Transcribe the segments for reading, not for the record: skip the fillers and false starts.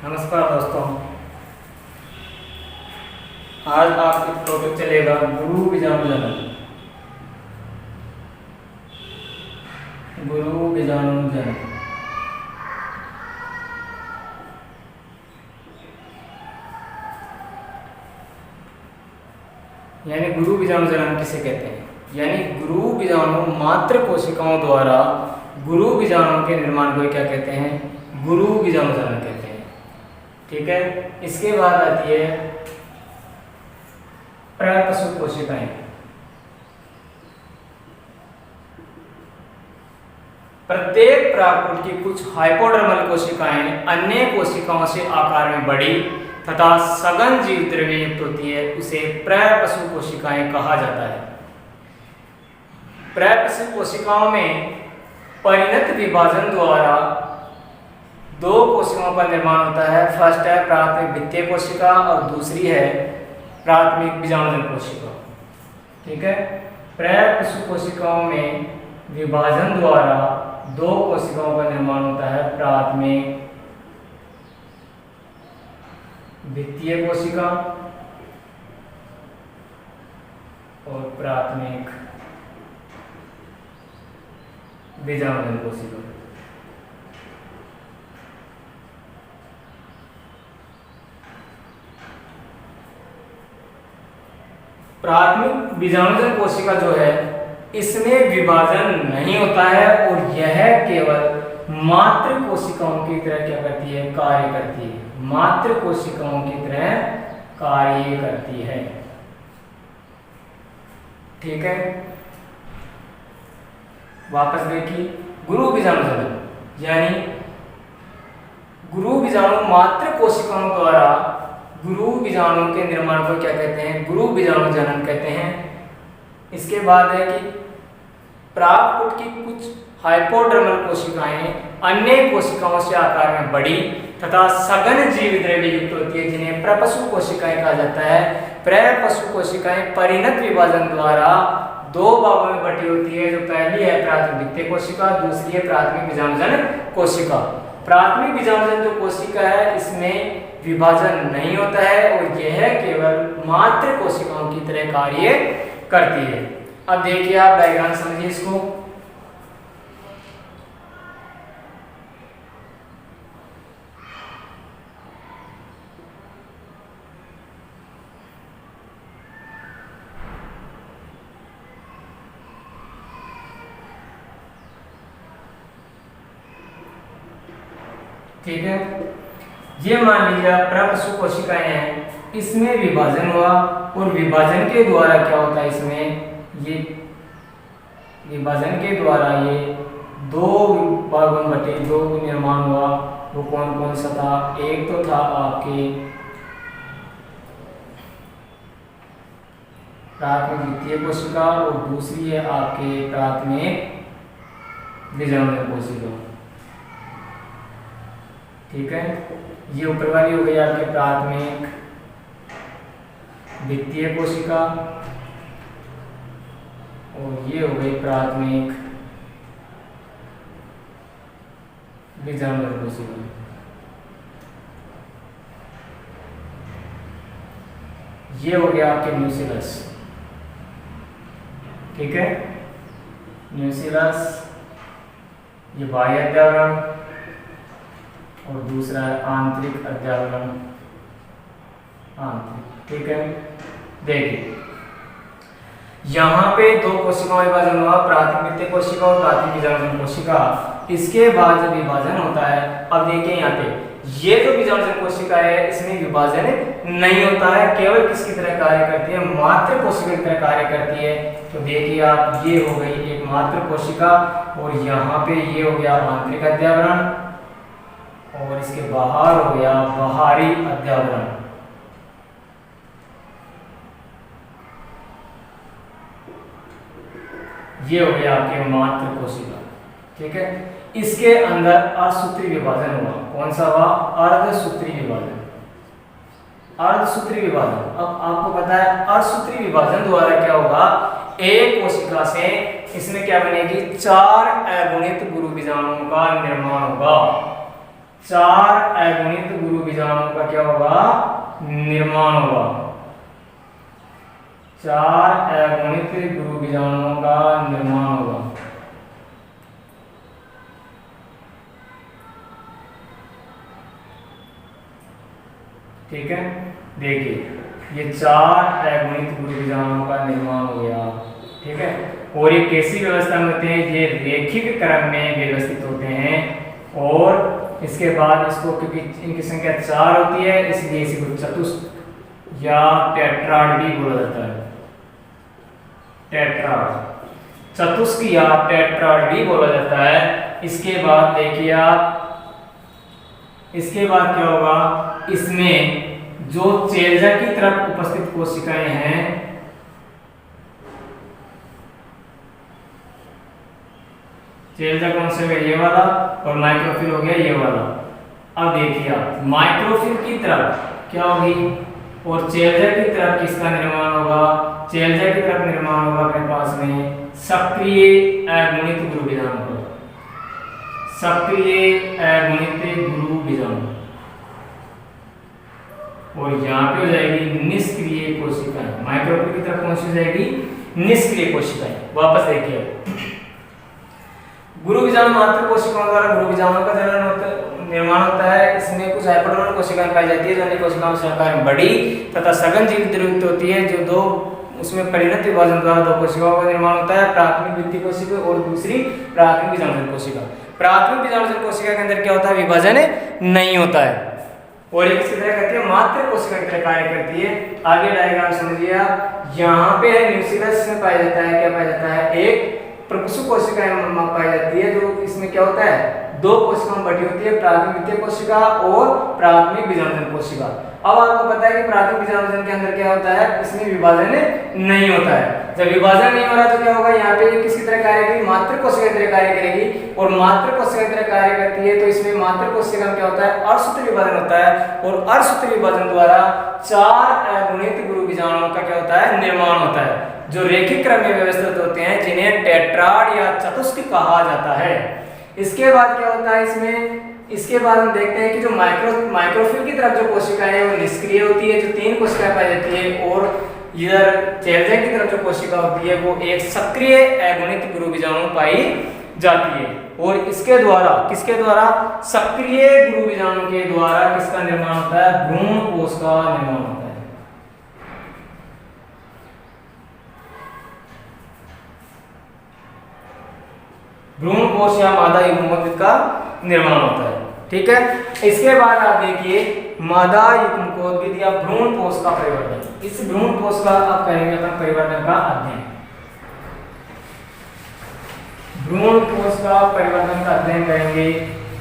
नमस्कार दोस्तों, आज आपका टॉपिक चलेगा गुरु बीजाणुजनन। गुरु बीजाणुजनन यानी गुरु बीजाणुजनन किसे कहते हैं? यानी गुरु बीजाणु मात्र कोशिकाओं द्वारा गुरु बीजाणु के निर्माण को क्या कहते हैं? गुरु बीजाणुजनन कहते हैं। ठीक है, इसके बाद आती है प्रपशु कोशिकाएं। प्रत्येक प्राकृत की कुछ हाइपोडर्मल कोशिकाएं अन्य कोशिकाओं से आकार में बड़ी तथा सघन जीव द्रव्य युक्त होती है, उसे प्रपशु कोशिकाएं कहा जाता है। प्रपशु कोशिकाओं में परिणत विभाजन द्वारा दो कोशिकाओं का निर्माण होता है। फर्स्ट है प्राथमिक भित्तीय कोशिका और दूसरी है प्राथमिक बीजाणुजन कोशिका। ठीक है, प्रपशु कोशिकाओं में विभाजन द्वारा दो कोशिकाओं का निर्माण होता है, प्राथमिक भित्तीय कोशिका और प्राथमिक बीजाणुजन कोशिका। प्राथमिक बीजाणुजन कोशिका जो है, इसमें विभाजन नहीं होता है और यह केवल मात्र कोशिकाओं की तरह क्या करती है? कार्य करती है। मात्र कोशिकाओं की तरह कार्य करती है। ठीक है, वापस देखिए, गुरु बीजाणुजनन यानी गुरु बीजाणु मात्र कोशिकाओं द्वारा गुरु बीजाणु के निर्माण को क्या कहते हैं? गुरु बीजाणुजनन कहते हैं। इसके बाद है कि प्राकृत की कुछ हाइपोडर्मल कोशिकाएं अन्य कोशिकाओं से आकार में बड़ी तथा सघन जीव द्रव्य युक्त होती है, जिन्हें प्रपशु कोशिकाएं कहा जाता है। प्रपशु कोशिकाएं परिणत विभाजन द्वारा दो भागों में बटी होती है, जो पहली है प्राथमिक भित्तीय कोशिका, दूसरी है प्राथमिक बीजाणुजन कोशिका। प्राथमिक बीजाणुजन जो कोशिका है, इसमें विभाजन नहीं होता है और यह केवल मात्र कोशिकाओं की तरह कार्य करती है। अब देखिए, आप डायग्राम समझिए इसको। ठीक है, ये मान लीजिए प्रपशु कोशिकाएं हैं, इसमें विभाजन हुआ और विभाजन के द्वारा क्या होता है? इसमें ये विभाजन के द्वारा ये दो भागों में बटे, दो निर्माण हुआ। वो कौन कौन सा था? एक तो था आपके प्राथमिक भित्तीय कोशिका और दूसरी है आपके प्राथमिक बीजाणुजन कोशिका। ठीक है, ये ऊपर वाली हो गई आपके प्राथमिक भित्तीय कोशिका और ये हो गई प्राथमिक बीजाणुजन कोशिका। ये हो गया आपके न्यूक्लियस। ठीक है, न्यूक्लियस, ये बाह्य अध्यावरण और दूसरा है आंतरिक अध्यावरण, आंतरिक। ठीक है, देखिए यहाँ पे दो कोशिकाओं का विभाजन हुआ, प्राथमिक भित्तीय कोशिका और प्राथमिक बीजाणुजन कोशिका। इसके बाद जब विभाजन होता है, अब देखिए यहाँ पे ये जो बीजाणुजन कोशिका है, इसमें विभाजन नहीं होता है, केवल किसकी तरह कार्य करती है? मात्र कोशिका की तरह कार्य करती है। तो देखिए आप, ये हो गई एक मात्र कोशिका और यहाँ पे ये हो गया आंतरिक अध्यावरण और इसके बाहर हो गया बाहरी अध्यावरण। ये हो गया आपके मात्र कोशिका। ठीक है, इसके अंदर अर्धसूत्री विभाजन हुआ। कौन सा हुआ? अर्धसूत्री विभाजन। अर्धसूत्री विभाजन, अब आपको पता है अर्धसूत्री विभाजन द्वारा क्या होगा? एक कोशिका से इसमें क्या बनेगी? 4 अगुणित गुरु बीजाणुओं का निर्माण होगा। 4 अगुणित गुरु बीजाणुओं का क्या होगा, निर्माण होगा। 4 अगुणित गुरु बीजाणुओं का निर्माण होगा। ठीक है, देखिए ये 4 अगुणित गुरु बीजाणुओं का निर्माण हो गया। ठीक है, और ये कैसी व्यवस्था में होते हैं, ये रैखिक क्रम में व्यवस्थित होते हैं। और इसके बाद इसको, क्योंकि इनकी संख्या 4 होती है, इसलिए इसी को चतुष्क या टेट्राड भी बोला जाता है। टेट्राड, चतुष्क या टेट्राड भी बोला जाता है। इसके बाद देखिए आप, इसके बाद क्या होगा, इसमें जो चेल्जा की तरफ उपस्थित कोशिकाएं हैं, चेल्जा कौन से है, ये वाला, और माइक्रोफिल हो गया ये वाला। अब देखिए आप, माइक्रोफिल की तरफ क्या होगी, और चेल्जा की तरफ किसका निर्माण होगा, चेल्जा की तरफ निर्माण होगा अपने पास में सक्रिय अगुणित गुरु बीजाणु का। सक्रिय अगुणित गुरु बीजाणु, और यहाँ पे हो जाएगी निष्क्रिय कोशिकाएं। माइक्रोफिल की तरफ कौन सी हो जाएगी, निष्क्रिय कोशिकाएं। वापस देखिए, गुरु बीजाणु मात्र कोशिकाओं द्वारा गुरु बीजाणु का निर्माण होता है। इसमें कुछ हाइपोडर्मल कोशिकाएं पाई जाती है जो अन्य कोशिकाओं से आकार में बड़ी तथा सघन जीवित द्रवित होती है, जो दो उसमें परिणत विभाजन द्वारा 2 कोशिकाओं का निर्माण होता है, प्राथमिक भित्ति कोशिका और दूसरी प्राथमिक बीजाणुजन कोशिका। प्राथमिक बीजाणुजन कोशिका के अंदर क्या होता है, विभाजन नहीं होता है, और ये किसी तरह करती है, मात्र कोशिका की तरह कार्य करती है। आगे डायग्राम समझिए आप, यहाँ पे है न्यूक्लियस में पाया जाता है, क्या पाया जाता है, एक प्रकुशु कोशिकाएं पाई जाती है, जो इसमें क्या होता है, 2 कोशिकाओं में बटी होती है, प्राथमिक द्वितीय कोशिका और प्राथमिक बीजाणुजन कोशिका। अब आपको पता है कि प्राथमिक बीजाणुजन के अंदर क्या होता है, इसमें विभाजन नहीं होता है। जब विभाजन नहीं हो रहा तो क्या होगा, यहाँ पे ये किसकी तरह कार्य करेगी, मात्र कोशिका की तरह कार्य करेगी, और मात्र कोशिका की तरह कार्य करती है तो इसमें मात्र कोशिका में क्या होता है, अर्धसूत्र विभाजन होता है, और अर्धसूत्र विभाजन द्वारा 4 अगुणित गुरु बीजाणुओं का क्या होता है, निर्माण होता है, जो रैखिक क्रम में व्यवस्थित होते हैं, जिन्हें टेट्राड या चतुष्क कहा जाता है। इसके बाद क्या होता है इसमें, इसके बाद हम देखते हैं कि जो माइक्रोफिल की तरफ जो कोशिकाएं हैं वो निष्क्रिय होती है, जो 3 कोशिकाएं पाई जाती है, और इधर चेल्जा की तरफ जो कोशिका होती है वो एक सक्रिय अगुणित गुरु बीजाणु पाई जाती है। और इसके द्वारा, किसके द्वारा, सक्रिय गुरु बीजाणु के द्वारा किसका निर्माण होता है, भ्रूण कोश का निर्माण होता है। भ्रूण कोश या मादा युग्मक का निर्माण होता है। ठीक है, इसके बाद आप देखिए मादा युग्मकोद्भिद या भ्रूण कोश का परिवर्तन। इस भ्रूण कोश का आप करेंगे अपन परिवर्तन का अध्ययन। भ्रूण कोश का परिवर्तन का अध्ययन करेंगे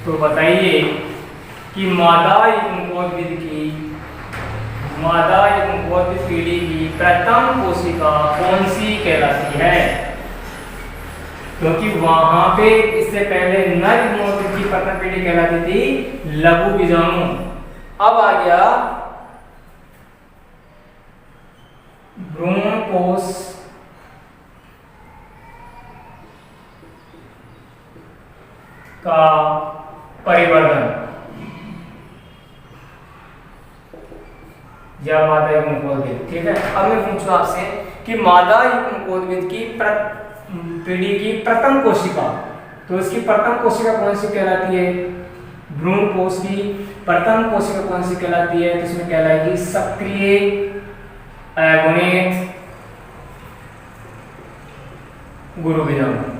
तो बताइए कि मादा युग्मकोद्भिद पीढ़ी की प्रथम कोशिका कौन सी कहलाती है, क्योंकि वहां पे इससे पहले नर युग्मकोद्भिद की प्रथम पीढ़ी कहलाती थी लघु बीजाणु। अब आ गया भ्रूण कोश का परिवर्तन या मादा युग्मकोद्भिद। ठीक है, अब मैं पूछूं आपसे कि मादा युग्मकोद्भिद की पीढ़ी की प्रथम कोशिका, तो इसकी प्रथम कोशिका कौन सी कहलाती है, भ्रूण कोश की प्रथम कोशिका कौन सी कहलाती है, तो इसमें कहलाएगी सक्रिय अगुणित गुरु बीजाणु।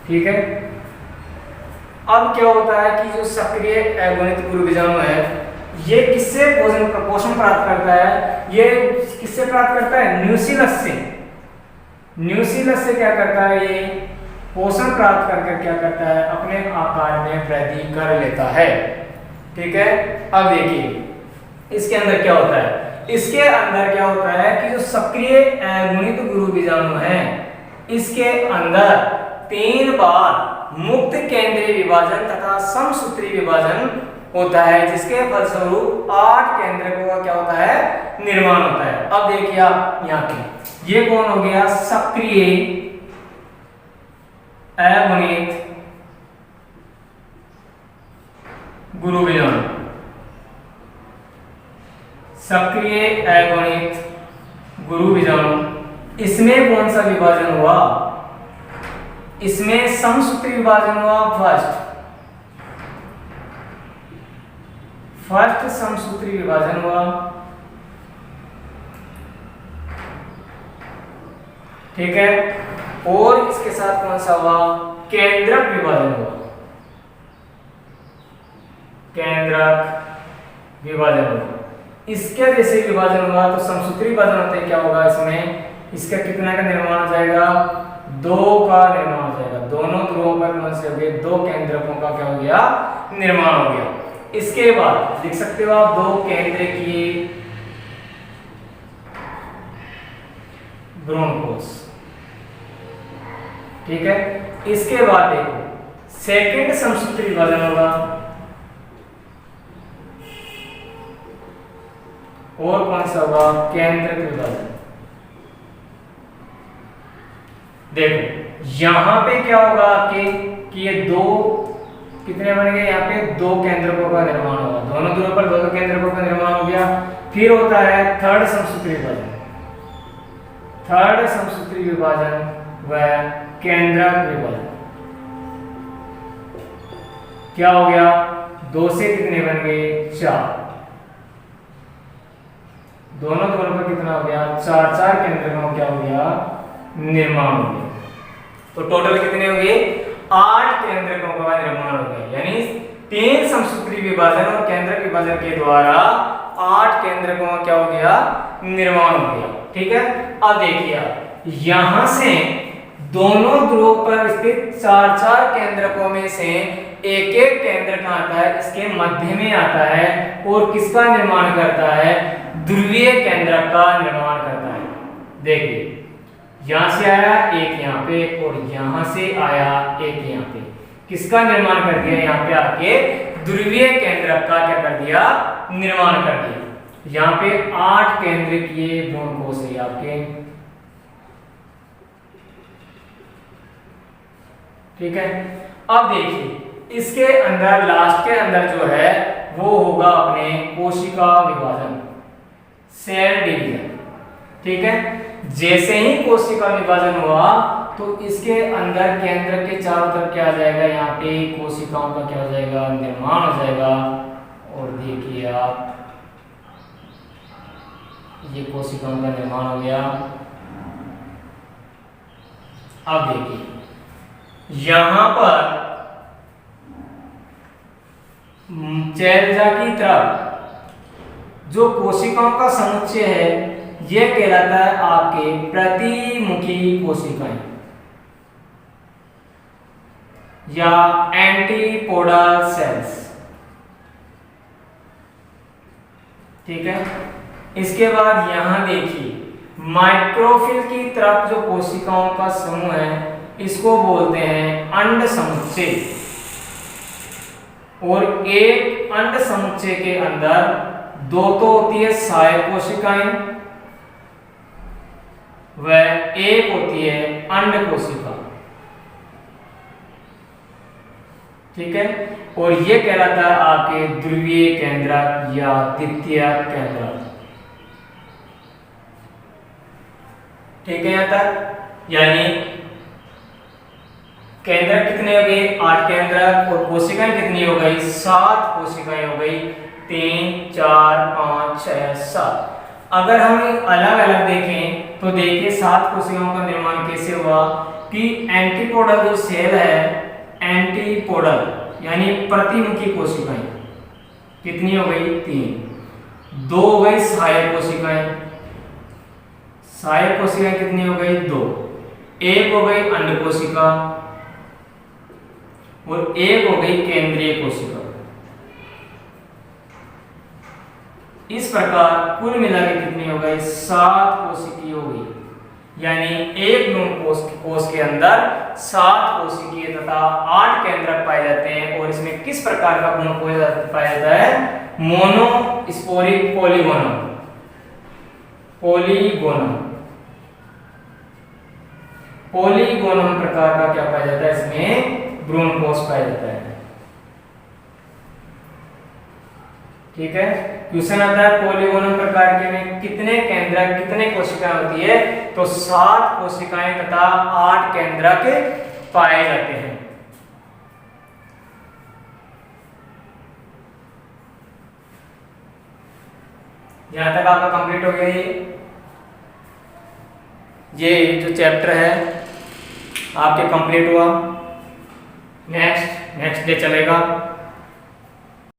ठीक है, अब क्या होता है कि जो सक्रिय अगुणित गुरु बीजाणु है ये किससे पोषण प्राप्त करता है, ये किससे प्राप्त करता है, न्यूसिलस से। न्यूसिलस से क्या करता है, ये पोषण प्राप्त करके क्या करता है, अपने आकार में वृद्धि कर लेता है। ठीक है, अब देखिए इसके अंदर क्या होता है, इसके अंदर क्या होता है कि जो सक्रिय अगुणित गुरु बीजाणु है इसके अंदर 3 बार मुक्त केंद्रीय विभाजन तथा समसूत्री विभाजन होता है, जिसके फलस्वरूप 8 केंद्रकों का क्या होता है, निर्माण होता है। अब देखिए आप यहाँ पे ये कौन हो गया, सक्रिय अगुणित गुरु बीजाणु। सक्रिय अगुणित गुरु बीजाणु, इसमें कौन सा विभाजन हुआ? इसमें समसूत्री विभाजन हुआ फर्स्ट समसूत्री विभाजन हुआ। ठीक है, और इसके साथ कौन सा हुआ? केंद्रक विभाजन हुआ, केंद्रक विभाजन हुआ। इसके जैसे विभाजन हुआ तो समसूत्री विभाजन होते क्या होगा? इसमें इसका कितना का निर्माण हो जाएगा? 2 का निर्माण हो जाएगा। दोनों ध्रुवों पर कौन से हो गए? 2 केंद्रकों का क्या हो गया? निर्माण हो गया। इसके बाद लिख सकते हो आप 2 केंद्रकीय भ्रूणकोश। ठीक है, इसके बाद देखो सेकंड समसूत्री विभाजन होगा, और कौन सा होगा? केंद्रक विभाजन। देखो यहां पे क्या होगा आपके कि ये 2 कितने बन गए? यहाँ पे 2 केंद्रकों का निर्माण होगा। दोनों ध्रुवों पर 2 केंद्रकों का निर्माण हो गया। फिर होता है थर्ड समसूत्री विभाजन। थर्ड समसूत्री विभाजन व केंद्रक विभाजन। क्या हो गया? 2 से कितने बन गए? 4। दोनों ध्रुवों पर कितना हो गया? 4 केंद्रकों क्या हो गया? निर्माण हो गया। तो टोटल कितने हो गए? 8 केंद्रकों का निर्माण हो गया। यानी 3 समसूत्री विभाजन और केंद्रक विभाजन के द्वारा 8 केंद्रकों का क्या हो गया? निर्माण हो गया। ठीक है, अब देखिए आप यहां से दोनों ध्रुवों पर स्थित 4 केंद्रकों में से एक केंद्र कहां आता है? इसके मध्य में आता है और किसका निर्माण करता है? ध्रुवीय केंद्रक का निर्माण करता है। देखिए यहां से आया एक यहाँ पे और यहां से आया एक यहाँ पे, किसका निर्माण कर दिया? यहाँ पे आके ध्रुवीय केंद्रक का क्या कर दिया? निर्माण कर दिया। यहाँ पे 8 केंद्रकीय भ्रूणकोश है आपके। ठीक है, अब देखिए इसके अंदर लास्ट के अंदर जो है वो होगा अपने कोशिका विभाजन, सेल डिवीजन। ठीक है, जैसे ही कोशिका विभाजन हुआ तो इसके अंदर केंद्र के चारों तरफ क्या आ जाएगा? यहाँ पे कोशिकाओं का क्या हो जाएगा? निर्माण हो जाएगा। और देखिए आप ये कोशिकाओं का निर्माण हो गया। अब देखिए यहां पर शैलजा की तरफ जो कोशिकाओं का समुच्चय है यह कहलाता है आपके प्रतिमुखी कोशिकाएं या एंटीपोडल सेल्स। ठीक है, इसके बाद यहां देखिए माइक्रोफिल की तरफ जो कोशिकाओं का समूह है इसको बोलते हैं अंड समुच्चय। और एक अंड समुच्चय के अंदर 2 तो होती है सहायक कोशिकाएं व एक होती है अंड कोशिका। ठीक है, और ये कहलाता है आपके ध्रुवीय केंद्रक या द्वितीयक केंद्रक। ठीक है, यहां तक यानी केंद्रक कितने हो गए? 8 केंद्रक। और कोशिकाएं कितनी हो गई? 7 कोशिकाएं हो गई। 3 4 5 6 7। अगर हम अलग अलग देखें तो देखिए 7 कोशिकाओं का निर्माण कैसे हुआ कि एंटीपोडल जो सेल है, एंटीपोडल यानी प्रतिमुखी कोशिकाएं कितनी हो गई? 3। 2 हो गई सहायक कोशिकाएं। सहायक कोशिकाएं कितनी हो गई? 2। 1 हो गई अंड कोशिका और 1 हो गई केंद्रीय कोशिका। इस प्रकार कुल मिला के कितनी हो गई? 7 कोशिकीय हो गई। यानी एक कोश के अंदर 7 कोशिकीय तथा 8 केंद्रक पाए जाते हैं। और इसमें किस प्रकार का भ्रूणकोश पाया जाता है? Monosporic polygonum. पॉलीगोनम प्रकार का क्या पाया जाता है? इसमें भ्रूणकोश पाया जाता है। ठीक है। क्वेश्चन आता है पॉलीगोनल प्रकार के में कितने केंद्रक कितने कोशिकाएं होती है, तो 7 कोशिकाएं तथा 8 केंद्रक पाए जाते हैं। यहां तक आपका कंप्लीट हो गया। ये जो चैप्टर है आपके कंप्लीट हुआ। नेक्स्ट डे चलेगा।